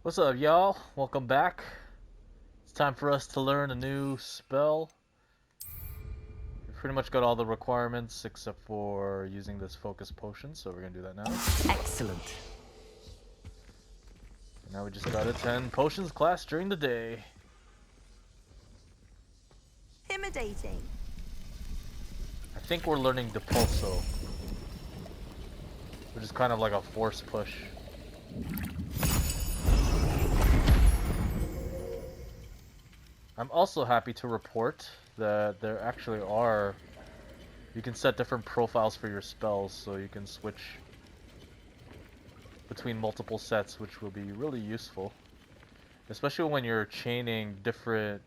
What's up, y'all? Welcome back. It's time for us to learn a new spell. We pretty much got all the requirements except for using this focus potion, so we're gonna do that now. Excellent. And now we just got a 10 potions class during the day. Intimidating. I think we're learning Depulso, which is kind of like a force push. I'm also happy to report that there actually are... You can set different profiles for your spells, so you can switch between multiple sets, which will be really useful. Especially when you're chaining different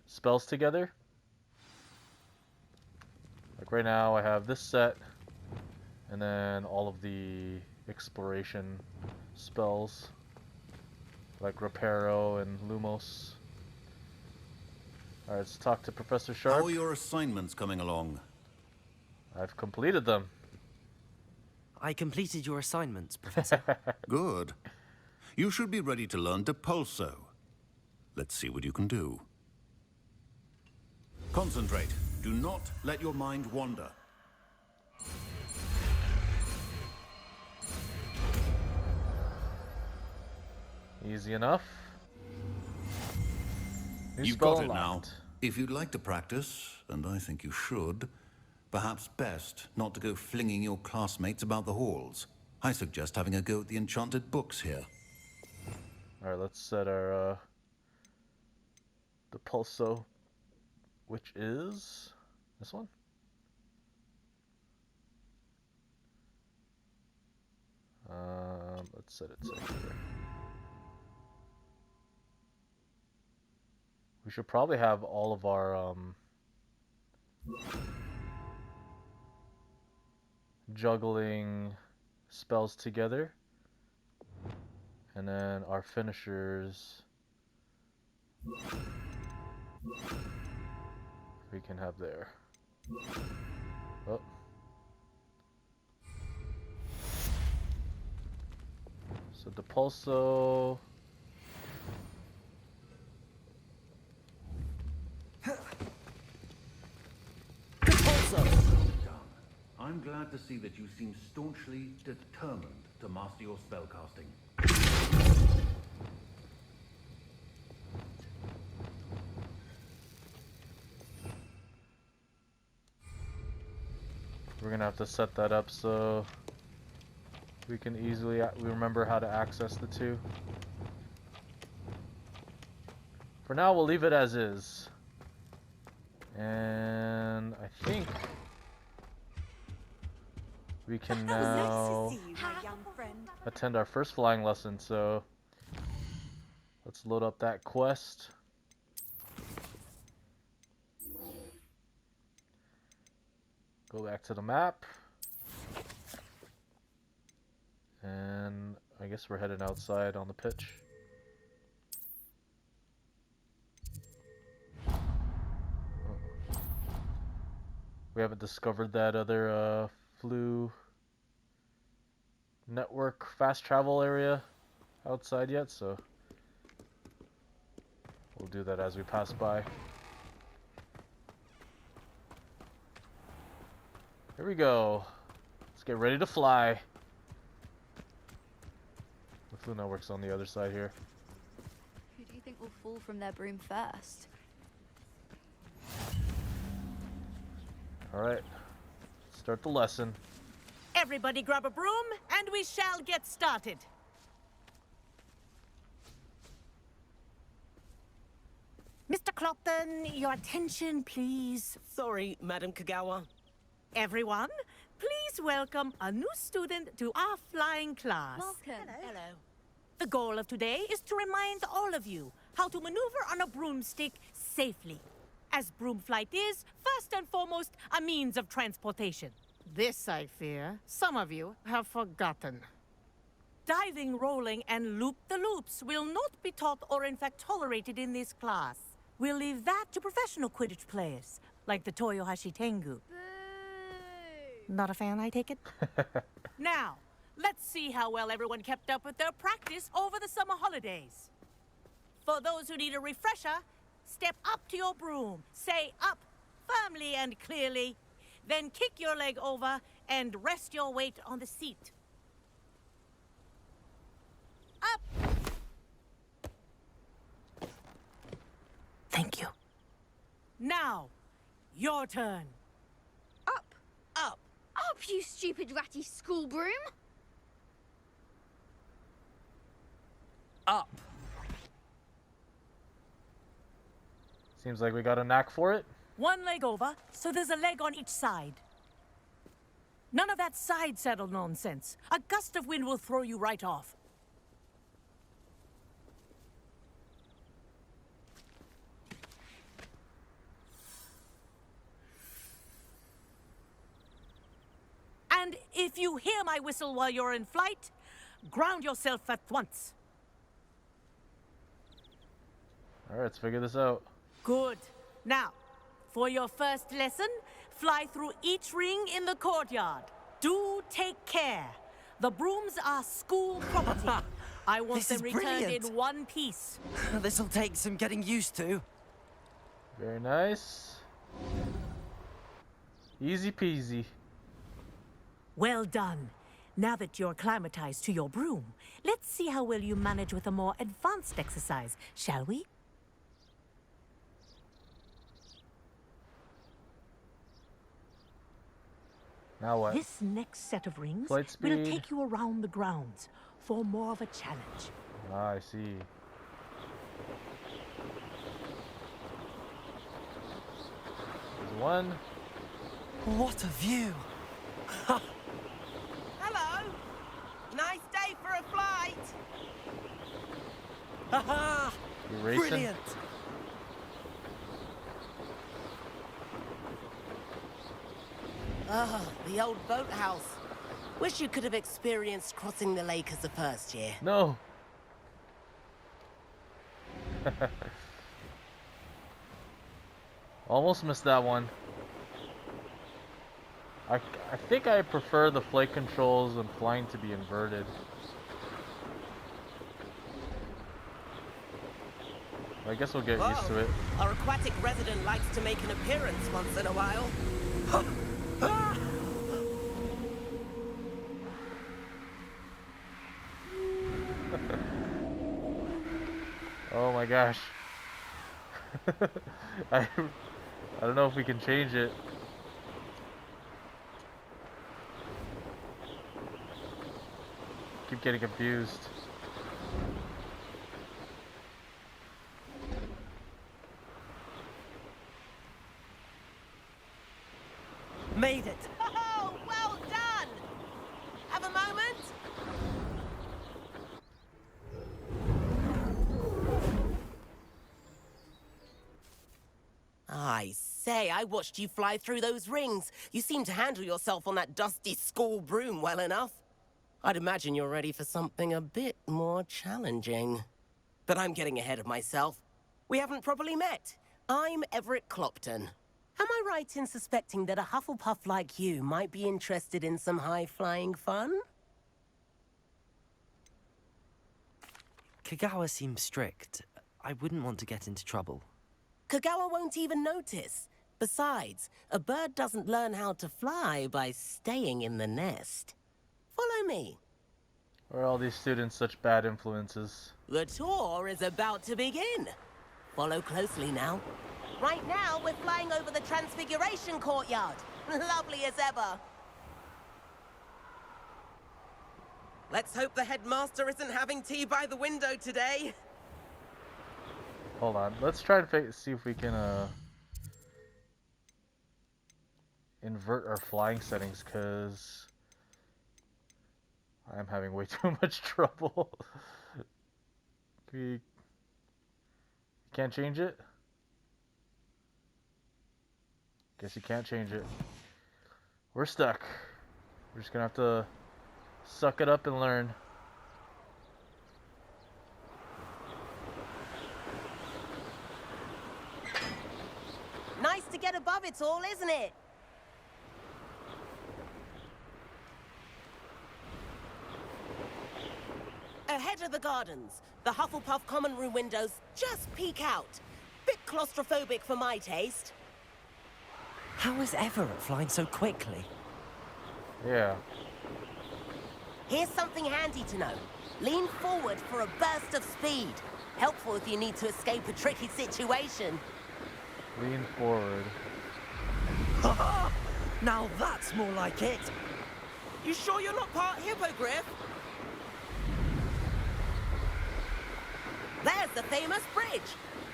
spells together. Like right now I have this set, and then all of the exploration spells, like Reparo and Lumos. Alright, let's talk to Professor Sharp. How are your assignments coming along? I've completed them. I completed your assignments, Professor. Good. You should be ready to learn Depulso. Let's see what you can do. Concentrate. Do not let your mind wander. Easy enough. New You've spell got it now. unlocked. If you'd like to practice, and I think you should, perhaps best not to go flinging your classmates about the halls. I suggest having a go at the enchanted books here. Alright, let's set our Depulso, which is this one. Let's set it to here. We should probably have all of our juggling spells together, and then our finishers we can have there. Oh. So Depulso. I'm glad to see that you seem staunchly determined to master your spellcasting. We're gonna have to set that up so we can easily remember how to access the two. For now, we'll leave it as is. And I think we can now Nice to see you, my young friend. attend our first flying lesson, so let's load up that quest. Go back to the map. And I guess we're heading outside on the pitch. Oh. We haven't discovered that other flu network fast travel area outside yet, so we'll do that as we pass by. Here we go. Let's get ready to fly. The flu network's on the other side here. Who do you think will fall from their broom first? Alright. Start the lesson. Everybody grab a broom, and we shall get started. Mr. Clopton, your attention, please. Sorry, Madam Kagawa. Everyone, please welcome a new student to our flying class. Welcome. Hello. The goal of today is to remind all of you how to maneuver on a broomstick safely, as broom flight is, first and foremost, a means of transportation. This, I fear, some of you have forgotten. Diving, rolling, and loop-the-loops will not be taught or in fact tolerated in this class. We'll leave that to professional Quidditch players, like the Toyohashi Tengu. Not a fan, I take it? Now, Let's see how well everyone kept up with their practice over the summer holidays. For those who need a refresher, step up to your broom, say up firmly and clearly, then kick your leg over and rest your weight on the seat. Up! Thank you. Now, your turn. Up! Up! Up, you stupid ratty school broom! Up. Seems like we got a knack for it. One leg over, so there's a leg on each side. None of that side saddle nonsense. A gust of wind will throw you right off. And if you hear my whistle while you're in flight, ground yourself at once. All right, let's figure this out. Good. Now, for your first lesson, fly through each ring in the courtyard. Do take care. The brooms are school property. I want This them is returned brilliant. in one piece. This'll take some getting used to. Very nice. Easy peasy. Well done. Now that you're acclimatized to your broom, let's see how well you manage with a more advanced exercise, shall we? Now what? This next set of rings Flight will speed. take you around the grounds for more of a challenge. Ah, I see. There's one. What a view! Hello. Nice day for a flight. Haha! You racing? Brilliant! Oh, the old boathouse. Wish you could have experienced crossing the lake as a first year. No. Almost missed that one. I think I prefer the flight controls and flying to be inverted. I guess we'll get used to it. Our aquatic resident likes to make an appearance once in a while. Oh my gosh. I don't know if we can change it. Keep getting confused. Made it! Oh, well done! Have a moment? I say, I watched you fly through those rings. You seem to handle yourself on that dusty school broom well enough. I'd imagine you're ready for something a bit more challenging. But I'm getting ahead of myself. We haven't properly met. I'm Everett Clopton. Am I right in suspecting that a Hufflepuff like you might be interested in some high-flying fun? Kagawa seems strict. I wouldn't want to get into trouble. Kagawa won't even notice. Besides, a bird doesn't learn how to fly by staying in the nest. Follow me. Why are all these students such bad influences? The tour is about to begin. Follow closely now. Right now, we're flying over the Transfiguration Courtyard. Lovely as ever. Let's hope the headmaster isn't having tea by the window today. Hold on. Let's try to see if we can invert our flying settings, because I'm having way too much trouble. We can't change it? Guess you can't change it. We're stuck. We're just gonna have to suck it up and learn. Nice to get above it all, isn't it? Ahead of the gardens. The Hufflepuff common room windows just peek out. Bit claustrophobic for my taste. How is Everett flying so quickly? Yeah. Here's something handy to know. Lean forward for a burst of speed. Helpful if you need to escape a tricky situation. Lean forward. Now that's more like it. You sure you're not part hippogriff? There's the famous bridge.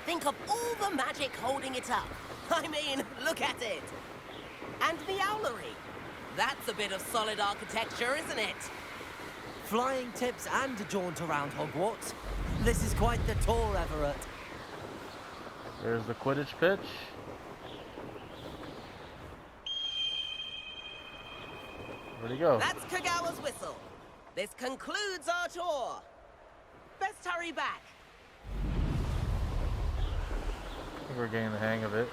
Think of all the magic holding it up. I mean, look at it. And the owlery. That's a bit of solid architecture, isn't it? Flying tips and a jaunt around Hogwarts. This is quite the tour, Everett. There's the Quidditch pitch. Where'd he go? That's Kagawa's whistle. This concludes our tour. Best hurry back. I think we're getting the hang of it.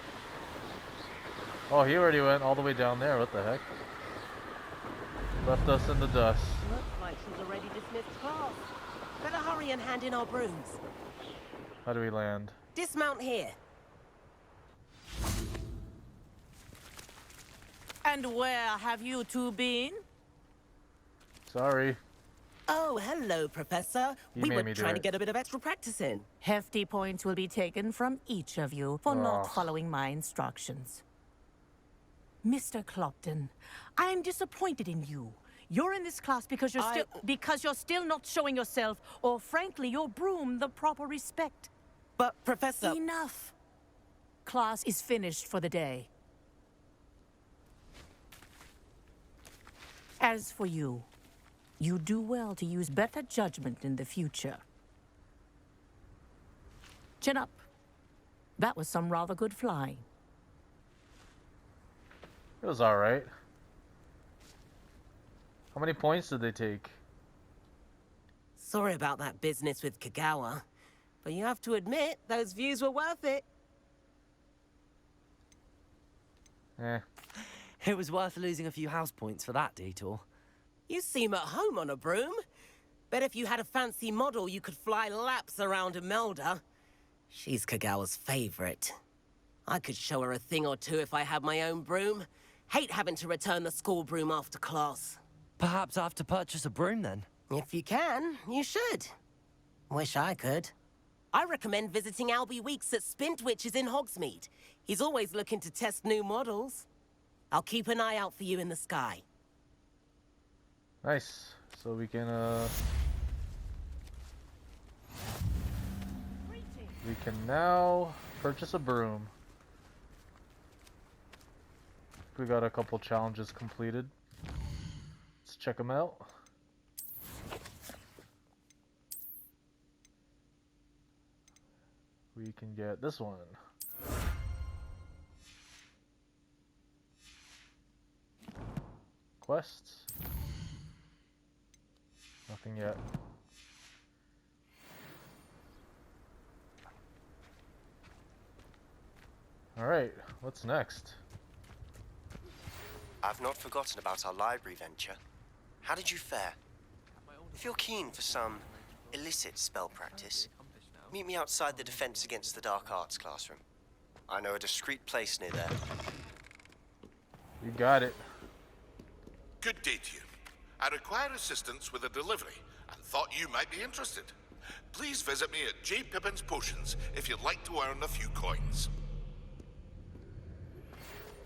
Oh, he already went all the way down there. What the heck? Left us in the dust. Looks like she's already dismissed class. Better hurry and hand in our brooms. How do we land? Dismount here. And where have you two been? Sorry. Oh, hello, Professor. You We made were me do trying to it. get a bit of extra practice in. Hefty points will be taken from each of you for Ugh. not following my instructions. Mr. Clopton, I am disappointed in you. You're in this class because you're still not showing yourself, or frankly, your broom the proper respect. But, Professor... Enough. Class is finished for the day. As for you, you do well to use better judgment in the future. Chin up. That was some rather good flying. It was alright. How many points did they take? Sorry about that business with Kagawa, but you have to admit, those views were worth it. Eh. It was worth losing a few house points for that detour. You seem at home on a broom. Bet if you had a fancy model, you could fly laps around Imelda. She's Kagawa's favorite. I could show her a thing or two if I had my own broom. Hate having to return the school broom after class. Perhaps I have to purchase a broom then. If you can, you should. Wish I could. I recommend visiting Albie Weeks at Spintwitches in Hogsmeade. He's always looking to test new models. I'll keep an eye out for you in the sky. Nice. So we can now purchase a broom. We got a couple challenges completed. Let's check them out. We can get this one. Quests. Nothing yet. Alright, what's next? I've not forgotten about our library venture. How did you fare? If you're keen for some illicit spell practice, meet me outside the Defense Against the Dark Arts classroom. I know a discreet place near there. You got it. Good day to you. I require assistance with a delivery and thought you might be interested. Please visit me at J. Pippin's Potions if you'd like to earn a few coins.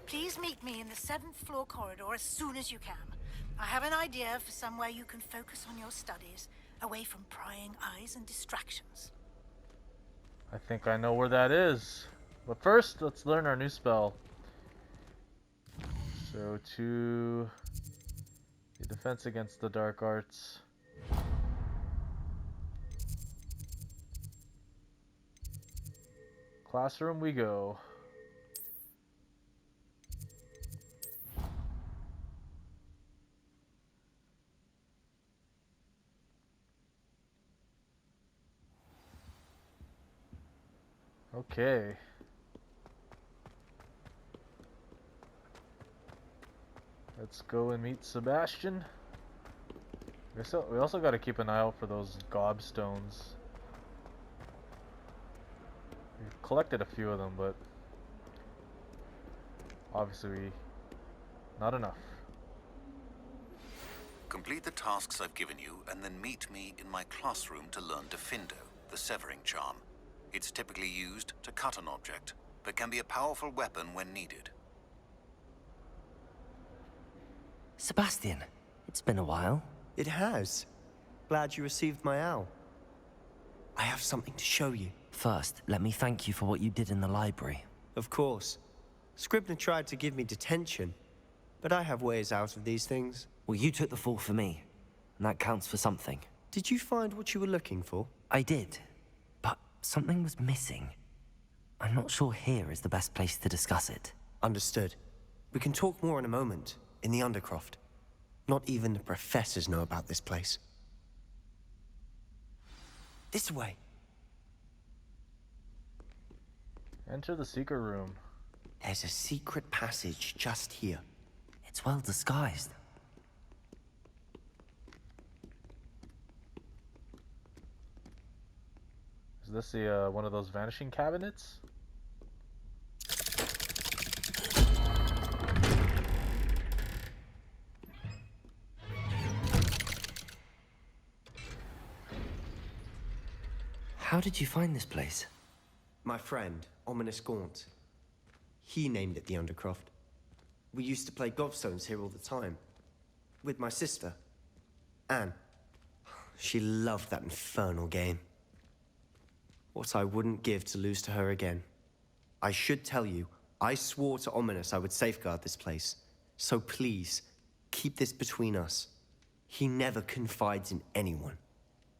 Please meet me in the 7th floor corridor as soon as you can. I have an idea for somewhere you can focus on your studies, away from prying eyes and distractions. I think I know where that is. But first, let's learn our new spell. So to the Defense Against the Dark Arts. Classroom we go. Okay. Let's go and meet Sebastian. We also got to keep an eye out for those gobstones. We've collected a few of them, but obviously not enough. Complete the tasks I've given you, and then meet me in my classroom to learn Defindo, the severing charm. It's typically used to cut an object, but can be a powerful weapon when needed. Sebastian, it's been a while. It has. Glad you received my owl. I have something to show you. First, let me thank you for what you did in the library. Of course. Scribner tried to give me detention, but I have ways out of these things. Well, you took the fall for me, and that counts for something. Did you find what you were looking for? I did, but something was missing. I'm not sure here is the best place to discuss it. Understood. We can talk more in a moment, in the Undercroft. Not even the professors know about this place. This way. Enter the secret room. There's a secret passage just here. It's well disguised. Is this the one of those vanishing cabinets? How did you find this place? My friend, Ominous Gaunt. He named it the Undercroft. We used to play gobstones here all the time. With my sister, Anne. She loved that infernal game. What I wouldn't give to lose to her again. I should tell you, I swore to Ominous I would safeguard this place. So please, keep this between us. He never confides in anyone.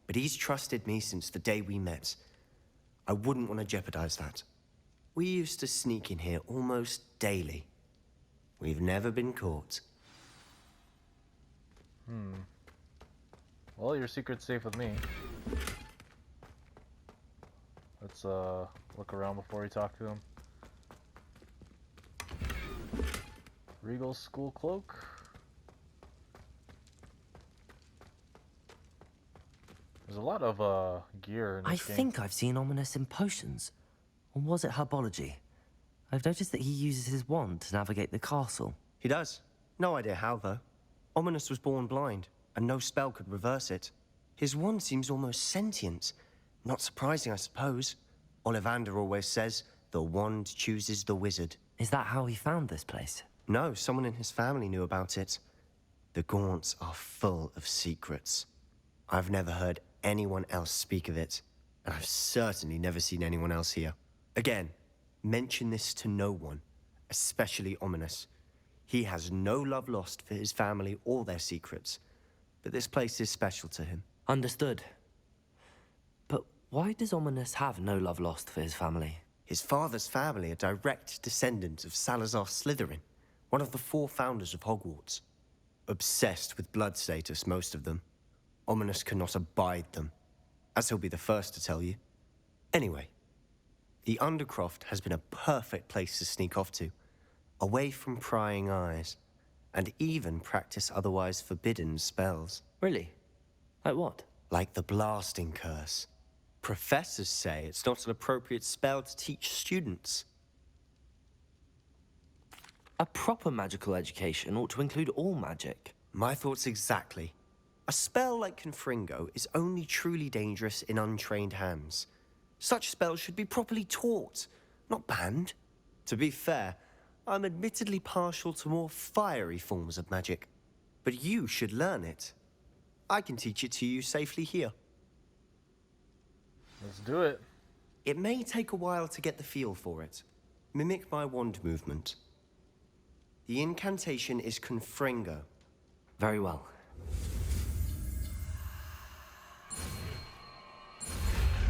But he's trusted me since the day we met. I wouldn't want to jeopardize that. We used to sneak in here almost daily. We've never been caught. Well, your secret's safe with me. Let's look around before we talk to him. Regal's school cloak. There's a lot of gear in I this game. think I've seen Ominous in potions. Or was it herbology? I've noticed that he uses his wand to navigate the castle. He does. No idea how, though. Ominous was born blind, and no spell could reverse it. His wand seems almost sentient. Not surprising, I suppose. Ollivander always says, the wand chooses the wizard. Is that how he found this place? No, someone in his family knew about it. The Gaunts are full of secrets. I've never heard anyone else speak of it, and I've certainly never seen anyone else here. Again, mention this to no one, especially Ominous. He has no love lost for his family or their secrets, but this place is special to him. Understood. But why does Ominous have no love lost for his family? His father's family are direct descendants of Salazar Slytherin, one of the 4 founders of Hogwarts. Obsessed with blood status, most of them. Ominous cannot abide them, as he'll be the first to tell you. Anyway, the Undercroft has been a perfect place to sneak off to, away from prying eyes, and even practice otherwise forbidden spells. Really? Like what? Like the blasting curse. Professors say it's not an appropriate spell to teach students. A proper magical education ought to include all magic. My thoughts exactly. A spell like Confringo is only truly dangerous in untrained hands. Such spells should be properly taught, not banned. To be fair, I'm admittedly partial to more fiery forms of magic. But you should learn it. I can teach it to you safely here. Let's do it. It may take a while to get the feel for it. Mimic my wand movement. The incantation is Confringo. Very well.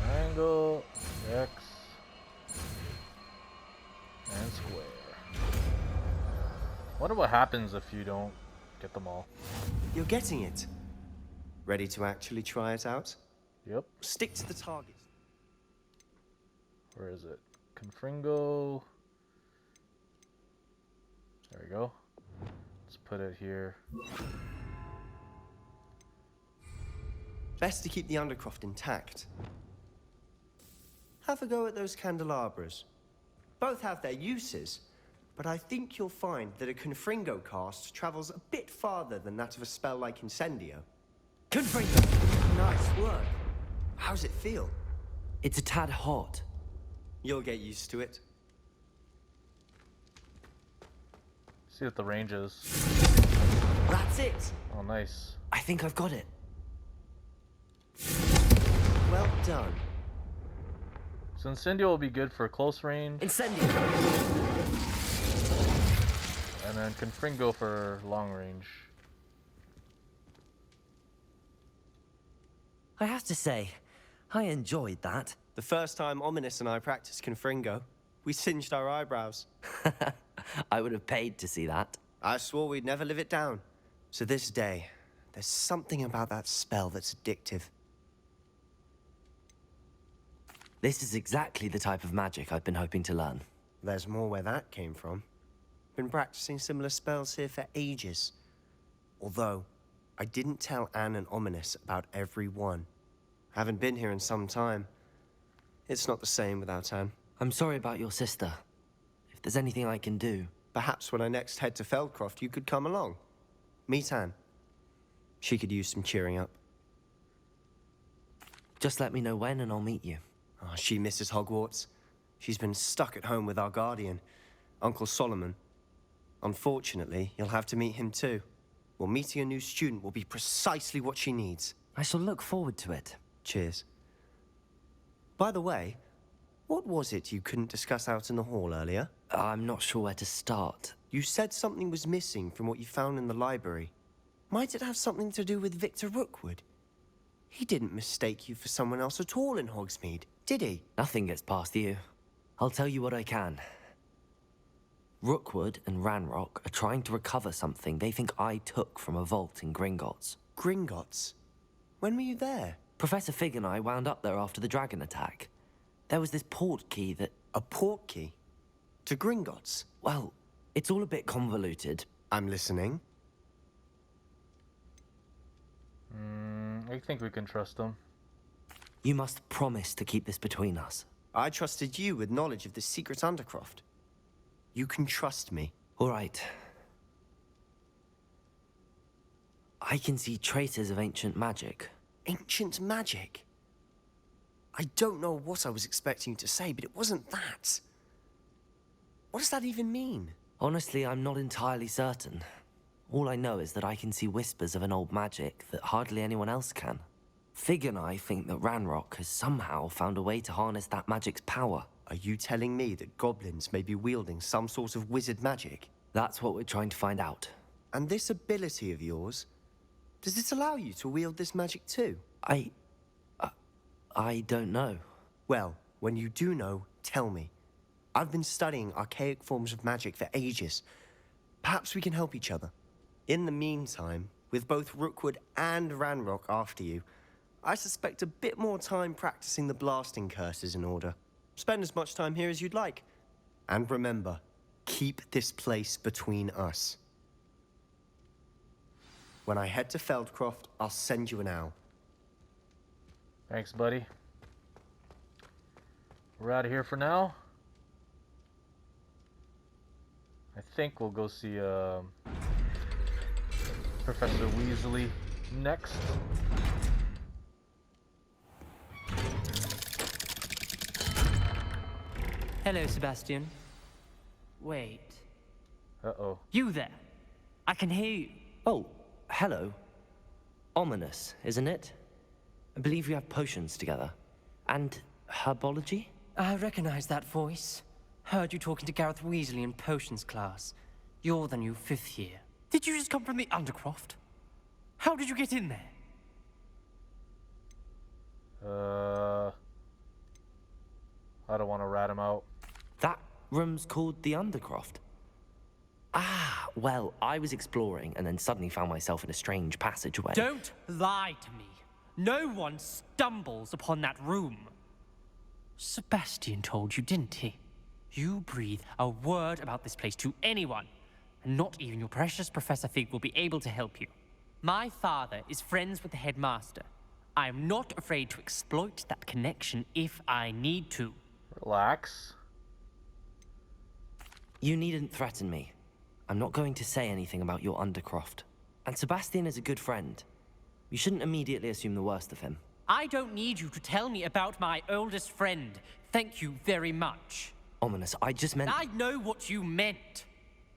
Triangle, X, and square. Wonder what happens if you don't get them all. You're getting it. Ready to actually try it out? Yep. Stick to the target. Where is it? Confringo. There we go. Let's put it here. best to keep the Undercroft intact. Have a go at those candelabras. Both have their uses, but I think you'll find that a Confringo cast travels a bit farther than that of a spell like Incendio. Confringo! Nice work. How's it feel? It's a tad hot. You'll get used to it. See what the range is. That's it! Oh, nice. I think I've got it. Well done. So Incendio will be good for close range, Incendio! and then Confringo for long range. I have to say, I enjoyed that. The first time Ominous and I practiced Confringo, we singed our eyebrows. I would have paid to see that. I swore we'd never live it down. So this day, there's something about that spell that's addictive. This is exactly the type of magic I've been hoping to learn. There's more where that came from. Been practicing similar spells here for ages. Although, I didn't tell Anne and Ominous about every one. Haven't been here in some time. It's not the same without Anne. I'm sorry about your sister. If there's anything I can do... Perhaps when I next head to Feldcroft, you could come along. Meet Anne. She could use some cheering up. Just let me know when and I'll meet you. Oh, she misses Hogwarts. She's been stuck at home with our guardian, Uncle Solomon. Unfortunately, you'll have to meet him too. Well, meeting a new student will be precisely what she needs. I shall look forward to it. Cheers. By the way, what was it you couldn't discuss out in the hall earlier? I'm not sure where to start. You said something was missing from what you found in the library. Might it have something to do with Victor Rookwood? He didn't mistake you for someone else at all in Hogsmeade, did he? Nothing gets past you. I'll tell you what I can. Rookwood and Ranrock are trying to recover something they think I took from a vault in Gringotts. Gringotts? When were you there? Professor Fig and I wound up there after the dragon attack. There was this port key that... A port key? To Gringotts? Well, it's all a bit convoluted. I'm listening. I think we can trust them. You must promise to keep this between us. I trusted you with knowledge of the secret Undercroft. You can trust me. All right. I can see traces of ancient magic. Ancient magic? I don't know what I was expecting you to say, but it wasn't that. What does that even mean? Honestly, I'm not entirely certain. All I know is that I can see whispers of an old magic that hardly anyone else can. Fig and I think that Ranrock has somehow found a way to harness that magic's power. Are you telling me that goblins may be wielding some sort of wizard magic? That's what we're trying to find out. And this ability of yours, does it allow you to wield this magic too? I don't know. Well, when you do know, tell me. I've been studying archaic forms of magic for ages. Perhaps we can help each other. In the meantime, with both Rookwood and Ranrock after you, I suspect a bit more time practicing the blasting curse is in order. Spend as much time here as you'd like. And remember, keep this place between us. When I head to Feldcroft, I'll send you an owl. Thanks, buddy. We're out of here for now. I think we'll go see Professor Weasley next. Hello, Sebastian. Wait. Uh-oh. You there? I can hear you. Oh, hello. Ominous, isn't it? I believe we have potions together. And herbology? I recognize that voice. Heard you talking to Gareth Weasley in potions class. You're the new 5th year. Did you just come from the Undercroft? How did you get in there? I don't want to rat him out. That room's called the Undercroft. Ah, well, I was exploring and then suddenly found myself in a strange passageway. Don't lie to me. No one stumbles upon that room. Sebastian told you, didn't he? You breathe a word about this place to anyone, and not even your precious Professor Fig will be able to help you. My father is friends with the headmaster. I'm not afraid to exploit that connection if I need to. Relax. You needn't threaten me. I'm not going to say anything about your Undercroft. And Sebastian is a good friend. You shouldn't immediately assume the worst of him. I don't need you to tell me about my oldest friend. Thank you very much. Ominous, I just meant... I know what you meant.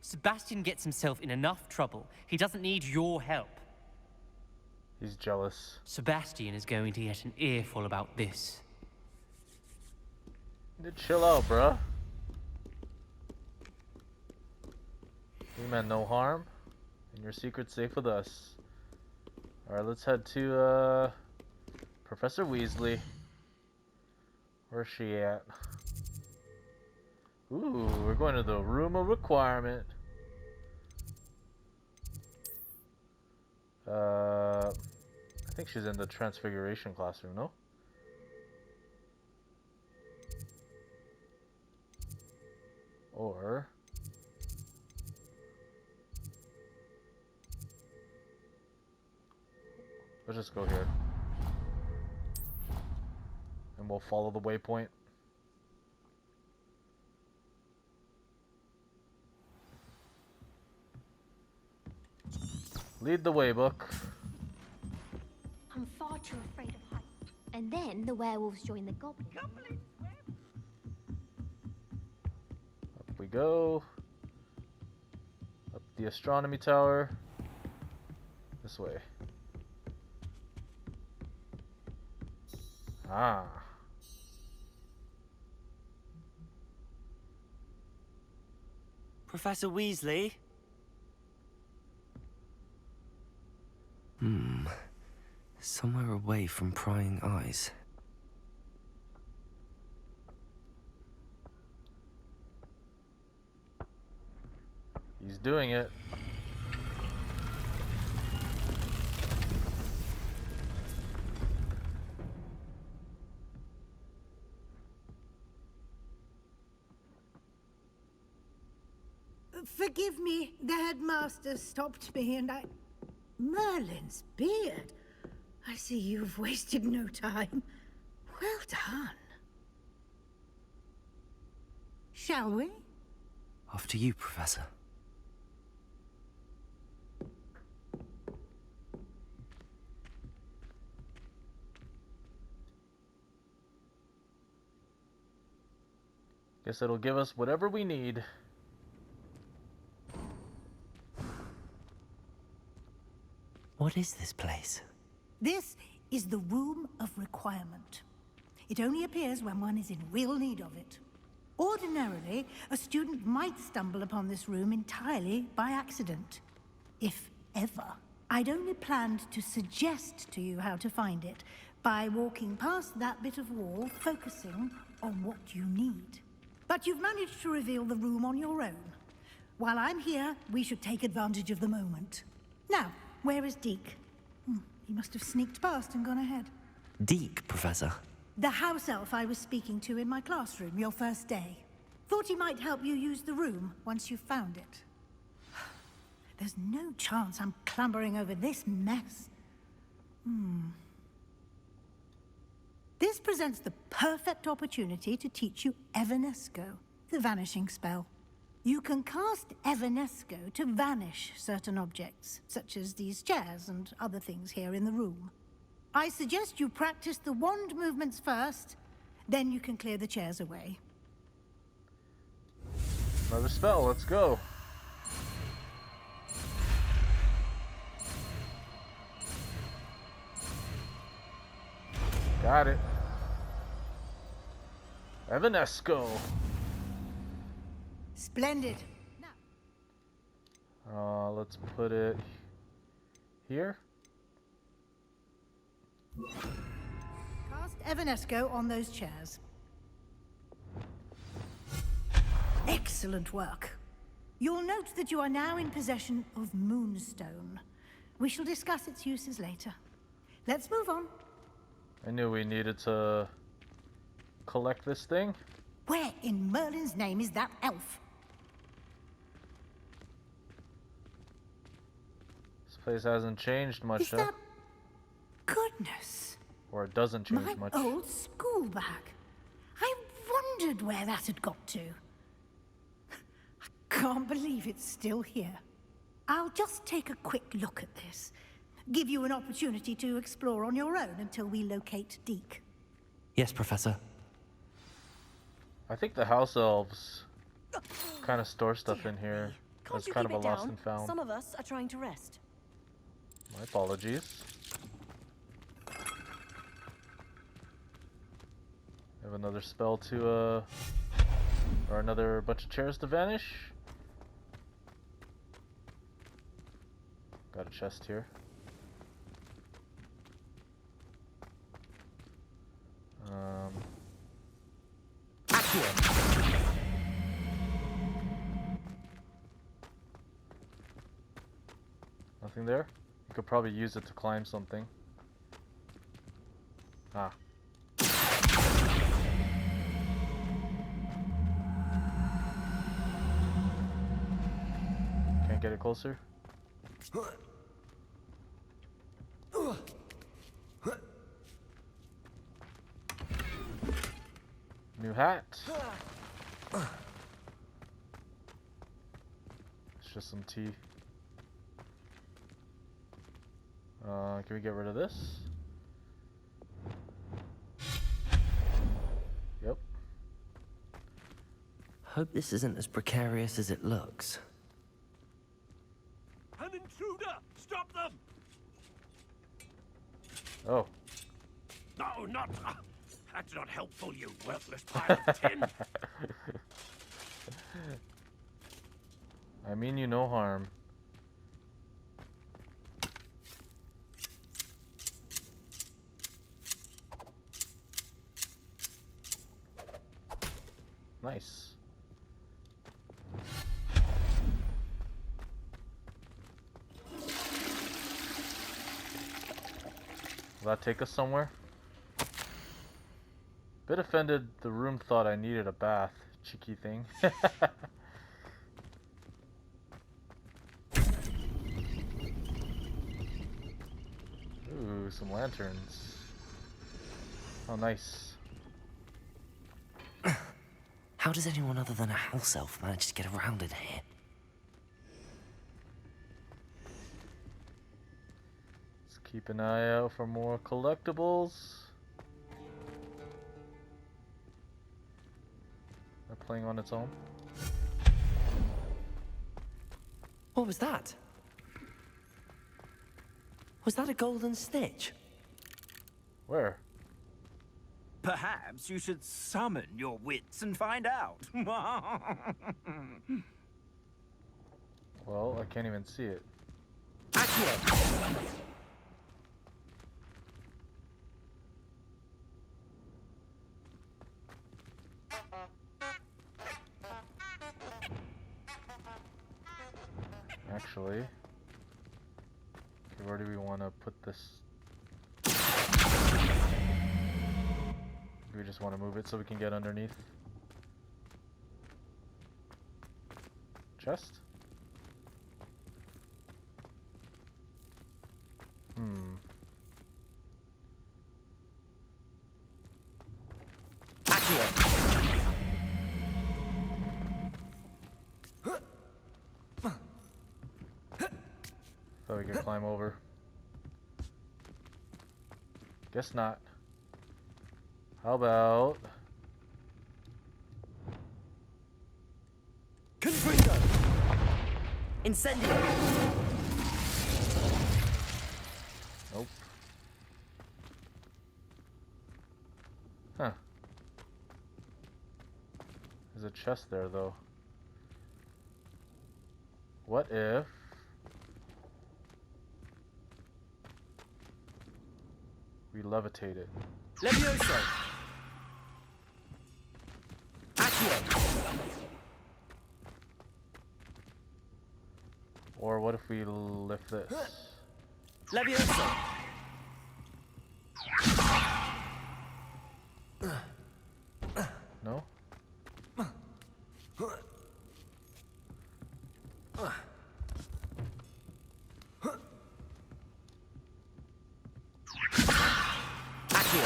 Sebastian gets himself in enough trouble. He doesn't need your help. He's jealous. Sebastian is going to get an earful about this. Chill out, bruh. You meant no harm, and your secret's safe with us. Alright, let's head to, Professor Weasley. Where's she at? Ooh, we're going to the room of requirement. I think she's in the transfiguration classroom, no? Or... let's just go here. And we'll follow the waypoint. Lead the way, book. I'm far too afraid of heights. And then the werewolves join the goblins. Up we go. Up the astronomy tower. This way. Ah. Professor Weasley? Somewhere away from prying eyes. He's doing it. Forgive me, the headmaster stopped me and I... Merlin's beard. I see you've wasted no time. Well done. Shall we? After you, Professor. Guess it'll give us whatever we need. What is this place? This is the Room of Requirement. It only appears when one is in real need of it. Ordinarily, a student might stumble upon this room entirely by accident. If ever. I'd only planned to suggest to you how to find it by walking past that bit of wall, focusing on what you need. But you've managed to reveal the room on your own. While I'm here, we should take advantage of the moment. Now, where is Deke? He must have sneaked past and gone ahead. Deke, Professor. The house elf I was speaking to in my classroom your first day. Thought he might help you use the room once you found it. There's no chance I'm clambering over this mess. This presents the perfect opportunity to teach you Evanesco, the vanishing spell. You can cast Evanesco to vanish certain objects, such as these chairs and other things here in the room. I suggest you practice the wand movements first, then you can clear the chairs away. Another spell, let's go. Got it. Evanesco. Splendid. Let's put it here. Cast Evanesco on those chairs. Excellent work. You'll note that you are now in possession of Moonstone. We shall discuss its uses later. Let's move on. I knew we needed to collect this thing. Where in Merlin's name is that elf? This place hasn't changed much, Is that... Goodness. Or it doesn't change My much. old school bag. I wondered where that had got to. I can't believe it's still here. I'll just take a quick look at this. Give you an opportunity to explore on your own until we locate Deke. Yes, Professor. I think the house elves kind of store stuff in here. Can't It's you kind keep of a it lost down? and found. Some of us are trying to rest. My apologies. Have another spell to, or another bunch of chairs to vanish. Got a chest here. Nothing there? You could probably use it to climb something. Ah. Can't get it closer? New hat. It's just some tea. Can we get rid of this? Yep. Hope this isn't as precarious as it looks. An intruder! Stop them! Oh. No, not... that's not helpful, you worthless pile of tin! I mean you no harm. Nice. Will that take us somewhere? Bit offended the room thought I needed a bath. Cheeky thing. Ooh, some lanterns. Oh, nice. How does anyone other than a house elf manage to get around in here? Let's keep an eye out for more collectibles. They're playing on its own. What was that? Was that a golden stitch? Where? Perhaps you should summon your wits and find out. Well, I can't even see it. Actually, okay, where do we want to put this? We just want to move it so we can get underneath. Chest? Thought we could climb over. Guess not. How about... Confringo! Incendio! Nope. Huh. There's a chest there, though. What if... we levitate it? Levioso! Accio! Or what if we lift this? Levioso! No? Accio.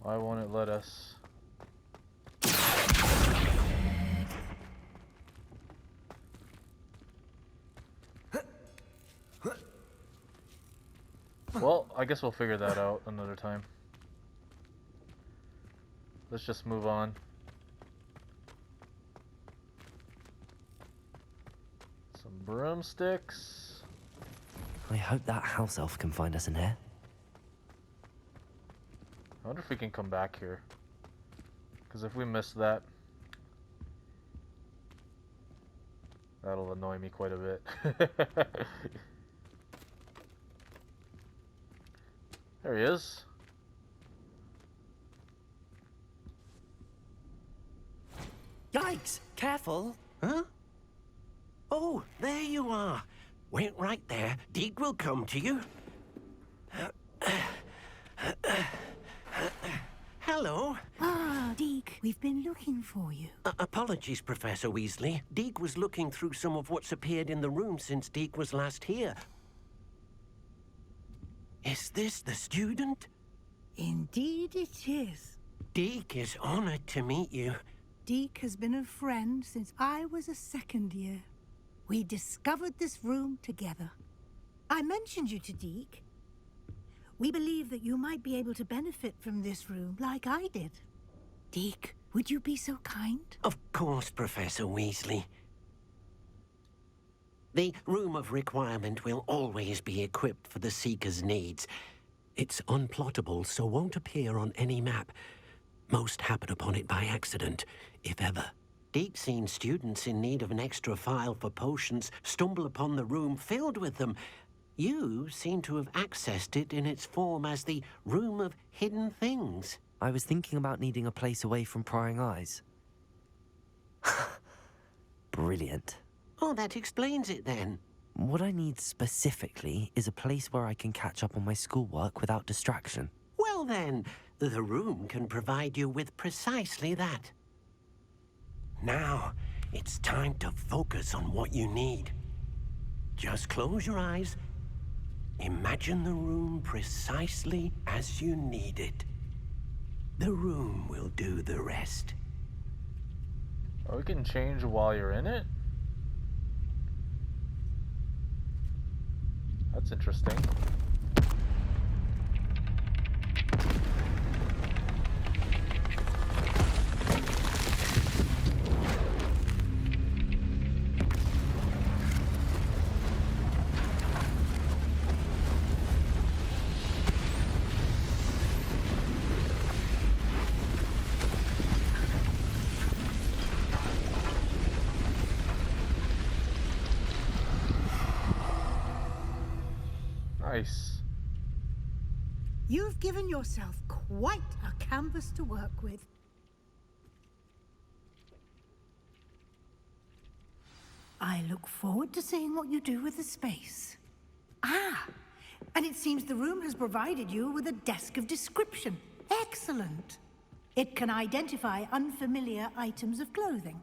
Why won't it let us? Well, I guess we'll figure that out another time. Let's just move on. Some broomsticks. I hope that house elf can find us in here. I wonder if we can come back here. Because if we miss that, that'll annoy me quite a bit. There he is. Yikes! Careful. Huh? Oh, there you are. Wait right there. Deke will come to you. Hello. Ah, Deke, we've been looking for you. Apologies, Professor Weasley. Deke was looking through some of what's appeared in the room since Deke was last here. Is this the student? Indeed it is. Deke is honored to meet you. Deke has been a friend since I was a second year. We discovered this room together. I mentioned you to Deke. We believe that you might be able to benefit from this room like I did. Deke, would you be so kind? Of course, Professor Weasley. The Room of Requirement will always be equipped for the Seeker's needs. It's unplottable, so won't appear on any map. Most happen upon it by accident, if ever. Deke's seen students in need of an extra file for potions stumble upon the room filled with them. You seem to have accessed it in its form as the Room of Hidden Things. I was thinking about needing a place away from prying eyes. Brilliant. Oh, that explains it then. What I need specifically is a place where I can catch up on my schoolwork without distraction. Well then, the room can provide you with precisely that. Now, it's time to focus on what you need. Just close your eyes. Imagine the room precisely as you need it. The room will do the rest. Oh, we can change while you're in it? That's interesting. Nice. You've given yourself quite a canvas to work with. I look forward to seeing what you do with the space. Ah, and it seems the room has provided you with a desk of description. Excellent. It can identify unfamiliar items of clothing.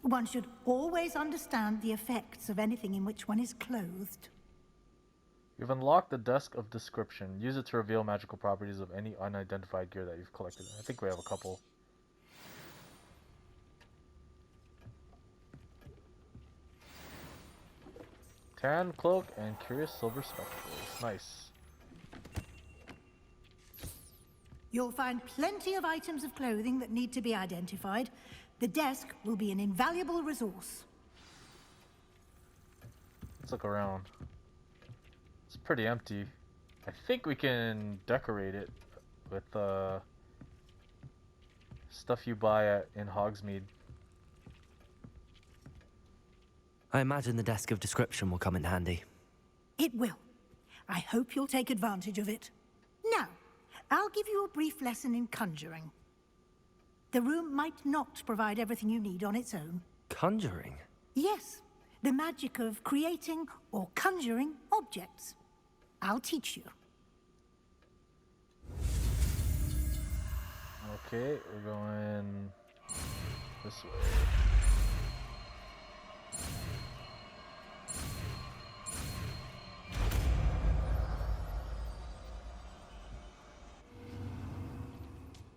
One should always understand the effects of anything in which one is clothed. You've unlocked the Desk of Description. Use it to reveal magical properties of any unidentified gear that you've collected. I think we have a couple. Tan cloak and curious silver spectacles. Nice. You'll find plenty of items of clothing that need to be identified. The desk will be an invaluable resource. Let's look around. It's pretty empty. I think we can decorate it with stuff you buy in Hogsmeade. I imagine the Desk of Description will come in handy. It will. I hope you'll take advantage of it. Now, I'll give you a brief lesson in conjuring. The room might not provide everything you need on its own. Conjuring? Yes, the magic of creating or conjuring objects. I'll teach you. Okay, we're going this way.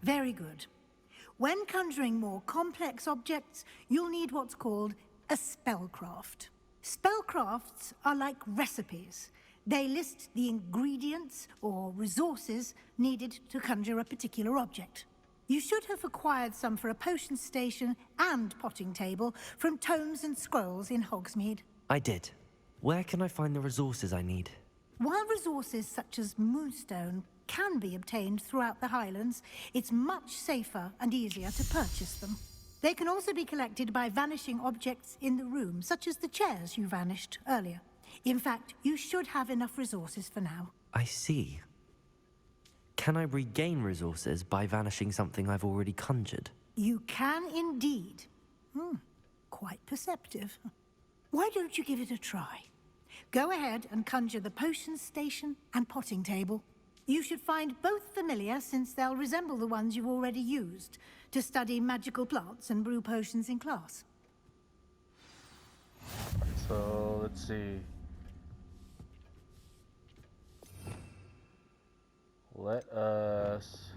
Very good. When conjuring more complex objects, you'll need what's called a spellcraft. Spellcrafts are like recipes. They list the ingredients or resources needed to conjure a particular object. You should have acquired some for a potion station and potting table from tomes and scrolls in Hogsmeade. I did. Where can I find the resources I need? While resources such as moonstone can be obtained throughout the Highlands, it's much safer and easier to purchase them. They can also be collected by vanishing objects in the room, such as the chairs you vanished earlier. In fact, you should have enough resources for now. I see. Can I regain resources by vanishing something I've already conjured? You can indeed. Quite perceptive. Why don't you give it a try? Go ahead and conjure the potion station and potting table. You should find both familiar, since they'll resemble the ones you've already used to study magical plants and brew potions in class. So, let's see. Let us...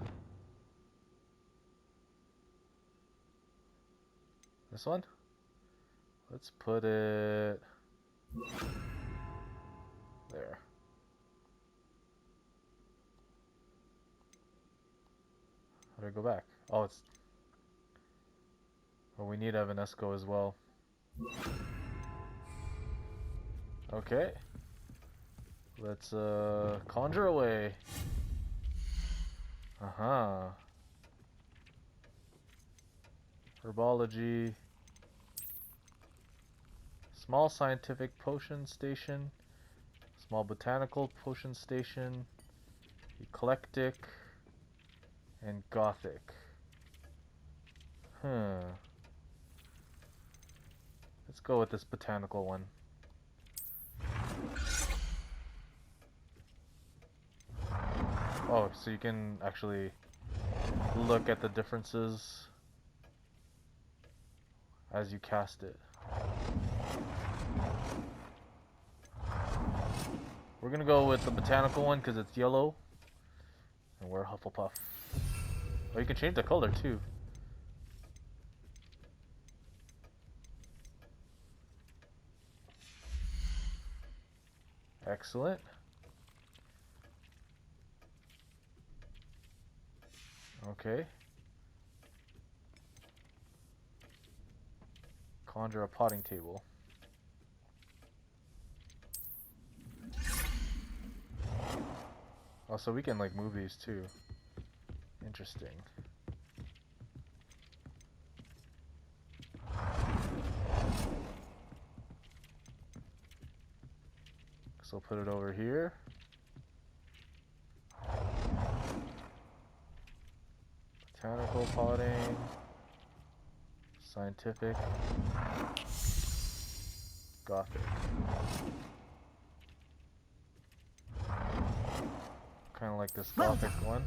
This one? Let's put it... there. How do I go back? Oh, it's... Well, we need Evanesco as well. Okay. Let's, conjure away. Herbology. Small scientific potion station. Small botanical potion station. Eclectic. And Gothic. Let's go with this botanical one. Oh, so you can actually look at the differences as you cast it. We're gonna go with the botanical one because it's yellow. And we're Hufflepuff. Oh, you can change the color too. Excellent. Okay. Conjure a potting table. Oh, so we can like move these too. Interesting. So put it over here. Botanical potting. Scientific. Gothic. Kind of like this Gothic one.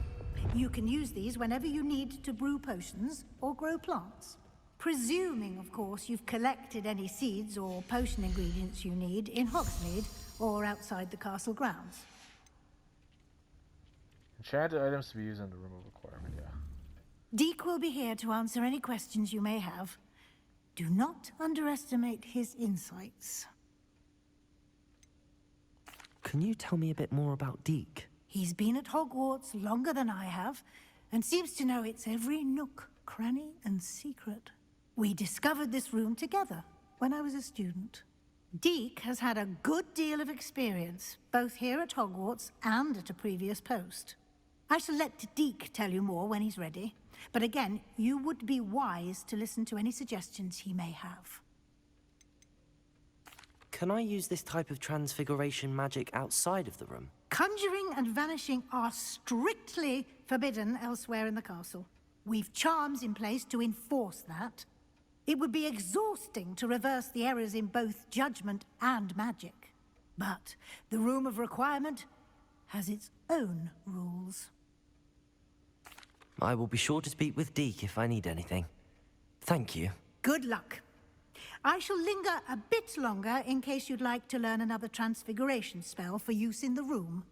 You can use these whenever you need to brew potions or grow plants. Presuming, of course, you've collected any seeds or potion ingredients you need in Hogsmeade or outside the castle grounds. Enchanted items to be used in the room of requirement, yeah. Deke will be here to answer any questions you may have. Do not underestimate his insights. Can you tell me a bit more about Deke? He's been at Hogwarts longer than I have, and seems to know its every nook, cranny, and secret. We discovered this room together when I was a student. Deke has had a good deal of experience, both here at Hogwarts and at a previous post. I shall let Deke tell you more when he's ready, but again, you would be wise to listen to any suggestions he may have. Can I use this type of transfiguration magic outside of the room? Conjuring and vanishing are strictly forbidden elsewhere in the castle. We've charms in place to enforce that. It would be exhausting to reverse the errors in both judgment and magic. But the Room of Requirement has its own rules. I will be sure to speak with Deke if I need anything. Thank you. Good luck. I shall linger a bit longer in case you'd like to learn another transfiguration spell for use in the room.